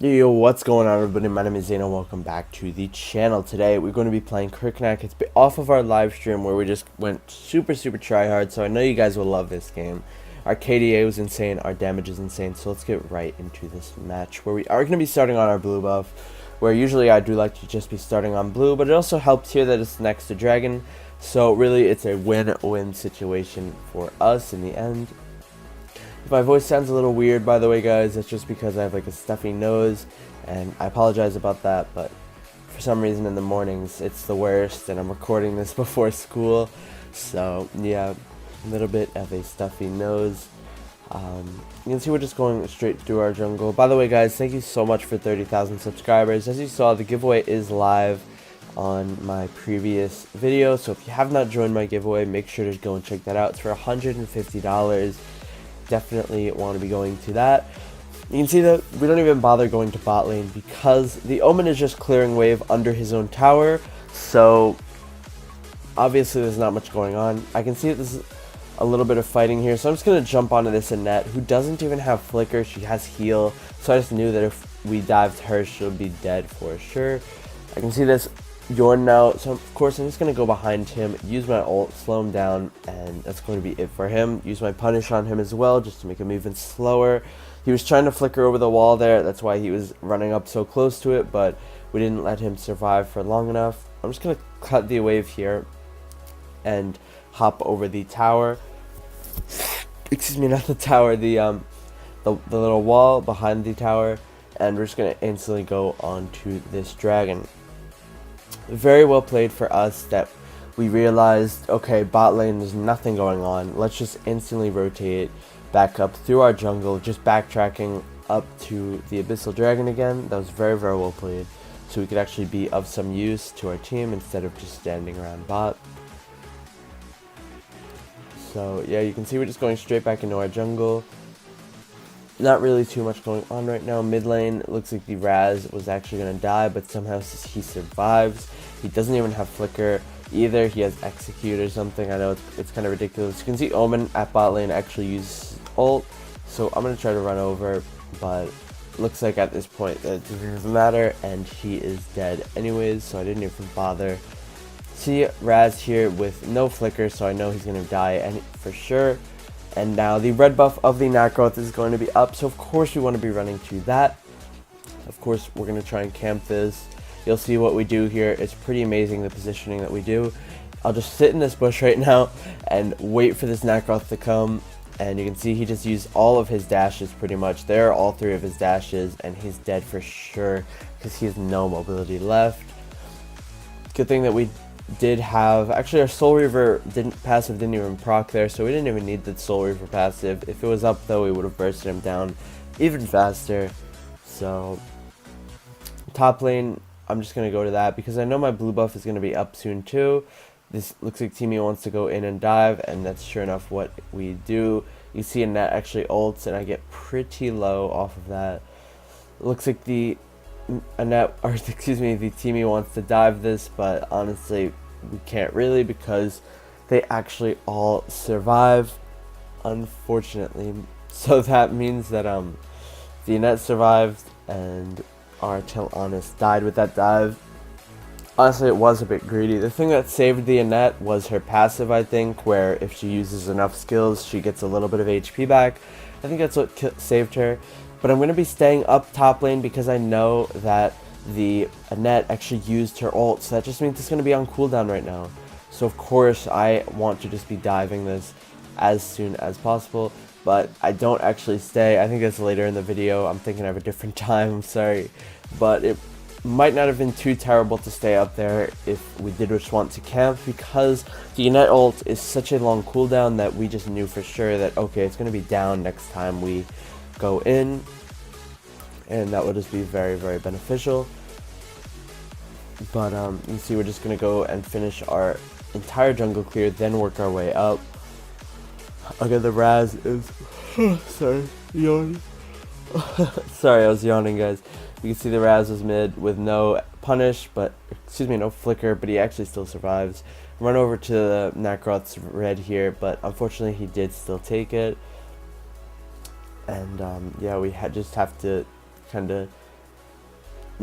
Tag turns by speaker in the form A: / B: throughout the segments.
A: Yo, what's going on, everybody? My name is Zane and welcome back to the channel. Today we're going to be playing KriKnak. It's off of our live stream where we just went super try hard, so I know you guys will love this game. Our KDA was insane, our damage is insane, so let's get right into this match where we are going to be starting on our blue buff, where usually I do like to just be starting on blue, but it also helps here that it's next to dragon, so really it's a win-win situation for us in the end. If my voice sounds a little weird, by the way, guys, it's just because I have like a stuffy nose, and I apologize about that, but for some reason in the mornings it's the worst, and I'm recording this before school, so yeah, a little bit of a stuffy nose. You can see we're just going straight through our jungle. By the way, guys, thank you so much for 30,000 subscribers. As you saw, the giveaway is live on my previous video, so if you have not joined my giveaway, make sure to go and check that out. It's for $150. Definitely want to be going to that. You can see that we don't even bother going to bot lane because the Omen is just clearing wave under his own tower, so obviously there's not much going on. I can see that this is a little bit of fighting here, so I'm just going to jump onto this Annette, who doesn't even have flicker. She has heal, so I just knew that if we dived her, she'll be dead for sure. I can see this Yorn now, so of course I'm just going to go behind him, use my ult, slow him down, and that's going to be it for him. Use my punish on him as well, just to make him even slower. He was trying to flicker over the wall there, that's why he was running up so close to it, but we didn't let him survive for long enough. I'm just going to cut the wave here and hop over the tower. Excuse me, not the tower, the little wall behind the tower, and we're just going to instantly go onto this dragon. Very well played for us that we realized, okay, bot lane, there's nothing going on. Let's just instantly rotate back up through our jungle, just backtracking up to the Abyssal Dragon again. That was very well played, so we could actually be of some use to our team instead of just standing around bot. So yeah, you can see we're just going straight back into our jungle. Not really too much going on right now. Mid lane, it looks like the Raz was actually going to die, but somehow he survives. He doesn't even have flicker either. He has execute or something. I know it's kind of ridiculous. You can see Omen at bot lane actually use ult, so I'm going to try to run over, but looks like at this point that it doesn't matter, and he is dead anyways, so I didn't even bother. See Raz here with no flicker, so I know he's going to die for sure. And now the red buff of the Nat growth is going to be up, so of course we want to be running to that. Of course we're going to try and camp this. You'll see what we do here. It's pretty amazing, the positioning that we do. I'll just sit in this bush right now and wait for this Nat growth to come. And you can see he just used all of his dashes pretty much. There are all three of his dashes, and he's dead for sure because he has no mobility left. Good thing that we did have, actually our Soul Reaver passive didn't even proc there, so we didn't even need the Soul Reaver passive. If it was up though, we would have bursted him down even faster. So top lane, I'm just going to go to that because I know my blue buff is going to be up soon too. This looks like Teamy wants to go in and dive, and that's sure enough what we do. You see Annette actually ults, and I get pretty low off of that. It looks like the Teamy wants to dive this, but honestly we can't really because they actually all survive, unfortunately. So that means that the Annette survived and our Honest died with that dive. Honestly, it was a bit greedy. The thing that saved the Annette was her passive, I think, where if she uses enough skills she gets a little bit of HP back. I think that's what saved her. But I'm going to be staying up top lane because I know that the Annette actually used her ult, so that just means it's going to be on cooldown right now. So of course I want to just be diving this as soon as possible, but I don't actually stay. I think that's later in the video. I'm thinking of a different time, I'm sorry. But it might not have been too terrible to stay up there if we did just want to camp, because the Annette ult is such a long cooldown that we just knew for sure that, okay, it's going to be down next time we go in, and that would just be very beneficial. But you see we're just going to go and finish our entire jungle clear, then work our way up. Okay, the Raz is sorry, yawning. Sorry, I was yawning, guys. You can see the Raz was mid with no punish, but excuse me, no flicker, but he actually still survives. Run over to the Nacroth's red here, but unfortunately he did still take it. And yeah, we just have to kind of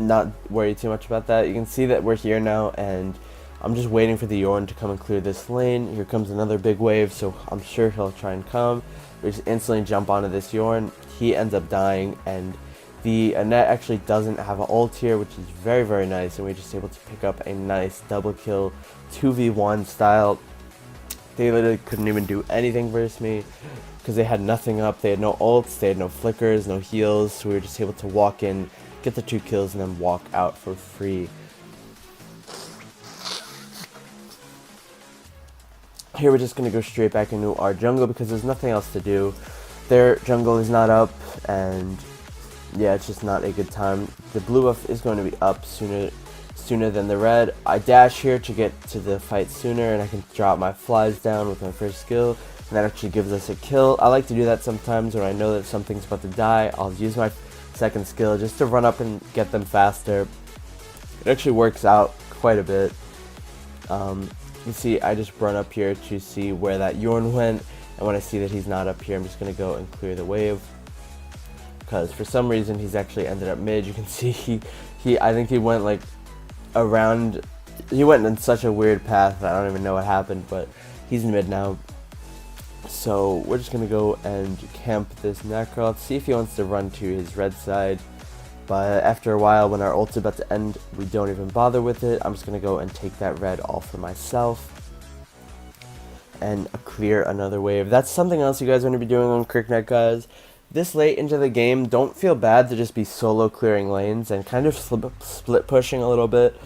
A: not worry too much about that. You can see that we're here now, and I'm just waiting for the Yorn to come and clear this lane. Here comes another big wave, so I'm sure he'll try and come. We just instantly jump onto this Yorn. He ends up dying, and the Annette actually doesn't have an ult here, which is very, very nice, and we're just able to pick up a nice double kill, 2v1 style. They literally couldn't even do anything versus me because they had nothing up. They had no ults, they had no flickers, no heals, so we were just able to walk in, get the 2 kills, and then walk out for free. Here we're just going to go straight back into our jungle because there's nothing else to do. Their jungle is not up, and yeah, it's just not a good time. The blue buff is going to be up sooner than the red. I dash here to get to the fight sooner, and I can drop my flies down with my first skill, and that actually gives us a kill. I like to do that sometimes when I know that something's about to die. I'll use my second skill just to run up and get them faster. It actually works out quite a bit. You see, I just run up here to see where that Yorn went, and when I see that he's not up here, I'm just going to go and clear the wave, because for some reason he's actually ended up mid. You can see I think he went like around, he went in such a weird path that I don't even know what happened, but he's in mid now. So we're just going to go and camp this Nacroth, see if he wants to run to his red side. But after a while, when our ult's about to end, we don't even bother with it. I'm just going to go and take that red all for myself and clear another wave. That's something else you guys are going to be doing on KriKnak, guys. This late into the game, don't feel bad to just be solo clearing lanes and kind of split pushing a little bit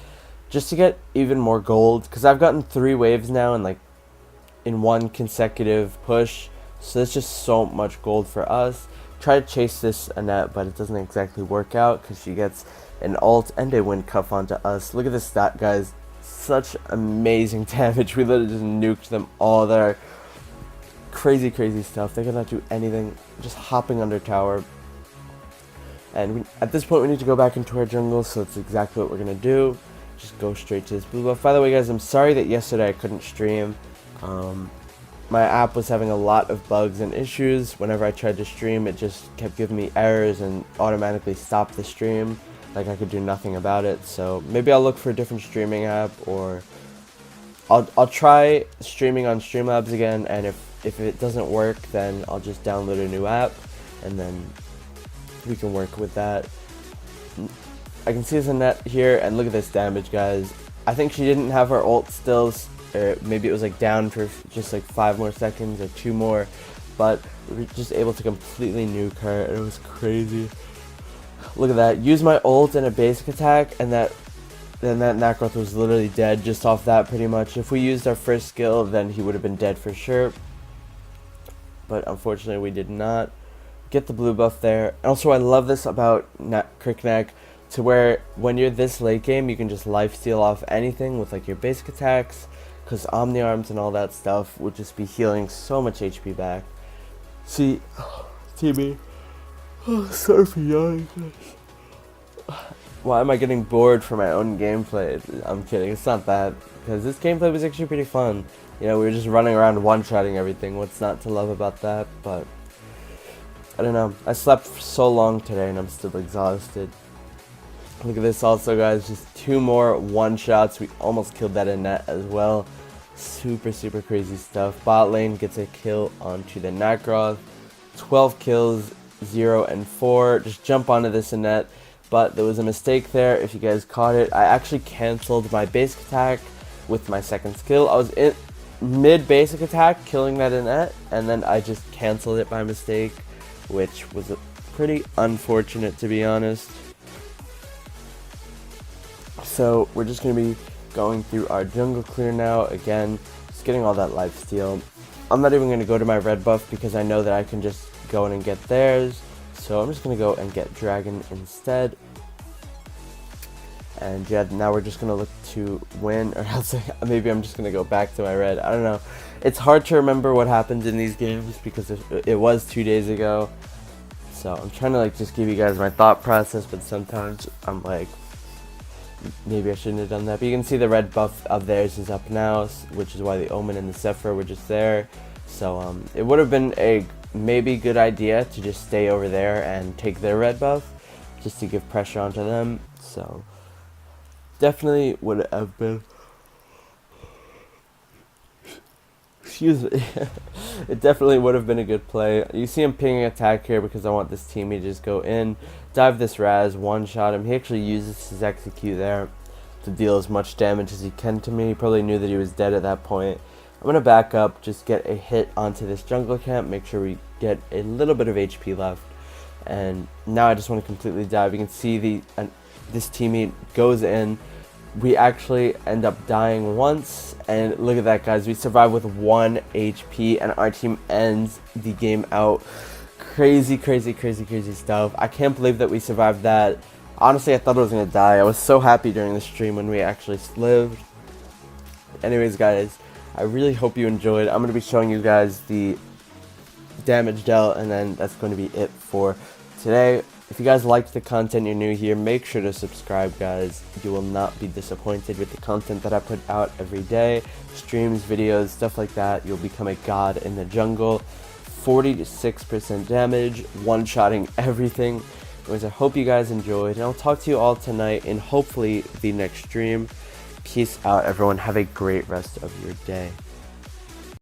A: just to get even more gold. Because I've gotten 3 waves now in one consecutive push. So that's just so much gold for us. Try to chase this Annette, but it doesn't exactly work out because she gets an ult and a wind cuff onto us. Look at this stat, guys. Such amazing damage. We literally just nuked them all there. Crazy, crazy stuff. They cannot do anything. Just hopping under tower. And at this point, we need to go back into our jungle, so that's exactly what we're going to do. Just go straight to this blue buff. By the way, guys, I'm sorry that yesterday I couldn't stream. My app was having a lot of bugs and issues. Whenever I tried to stream, it just kept giving me errors and automatically stopped the stream. Like I could do nothing about it. So maybe I'll look for a different streaming app, or I'll try streaming on Streamlabs again. And if it doesn't work, then I'll just download a new app, and then we can work with that. I can see this Annette here, and look at this damage, guys. I think she didn't have her ult still. Or maybe it was like down for just like 5 more seconds or 2 more, but we were just able to completely nuke her. It was crazy. Look at that. Use my ult and a basic attack, and then that Nacroth was literally dead just off that pretty much. If we used our first skill, then he would have been dead for sure. But unfortunately we did not get the blue buff there. And also I love this about KriKnak, to where when you're this late game, you can just lifesteal off anything with like your basic attacks, because Omni Arms and all that stuff would just be healing so much HP back. See, TV. Oh, sorry for yawning. Why am I getting bored for my own gameplay? I'm kidding, it's not that. Because this gameplay was actually pretty fun. You know, we were just running around one-shotting everything. What's not to love about that? But I don't know. I slept for so long today and I'm still exhausted. Look at this also, guys. Just 2 more one-shots. We almost killed that Annette as well. Super, super crazy stuff. Bot lane gets a kill onto the Nacroth. 12 kills, 0 and 4. Just jump onto this Annette. But there was a mistake there, if you guys caught it. I actually cancelled my basic attack with my second skill. I was in mid-basic attack, killing that Annette, and then I just cancelled it by mistake, which was pretty unfortunate, to be honest. So we're just going to be going through our jungle clear now. Again, just getting all that lifesteal. I'm not even going to go to my red buff because I know that I can just go in and get theirs. So I'm just going to go and get dragon instead. And yeah, now we're just going to look to win, or else maybe I'm just going to go back to my red. I don't know. It's hard to remember what happens in these games because it was 2 days ago. So I'm trying to like just give you guys my thought process, but sometimes I'm like, maybe I shouldn't have done that. But you can see the red buff of theirs is up now, which is why the Omen and the Zephyr were just there. So it would have been a maybe good idea to just stay over there and take their red buff, just to give pressure onto them. So definitely would have been, excuse me, it definitely would have been a good play. You see him pinging attack here because I want this teammate to just go in, dive this Raz, one-shot him. He actually uses his execute there to deal as much damage as he can to me. He probably knew that he was dead at that point. I'm going to back up, just get a hit onto this jungle camp, make sure we get a little bit of HP left. And now I just want to completely dive. You can see this teammate goes in. We actually end up dying once, and look at that, guys. We survive with 1 HP, and our team ends the game out. Crazy, crazy, crazy, crazy stuff. I can't believe that we survived that. Honestly, I thought I was going to die. I was so happy during the stream when we actually lived. Anyways, guys, I really hope you enjoyed. I'm going to be showing you guys the damage dealt, and then that's going to be it for today. If you guys liked the content, you're new here, make sure to subscribe, guys. You will not be disappointed with the content that I put out every day. Streams, videos, stuff like that. You'll become a god in the jungle. 46% damage, one-shotting everything. Anyways, I hope you guys enjoyed, and I'll talk to you all tonight in hopefully the next stream. Peace out, everyone. Have a great rest of your day.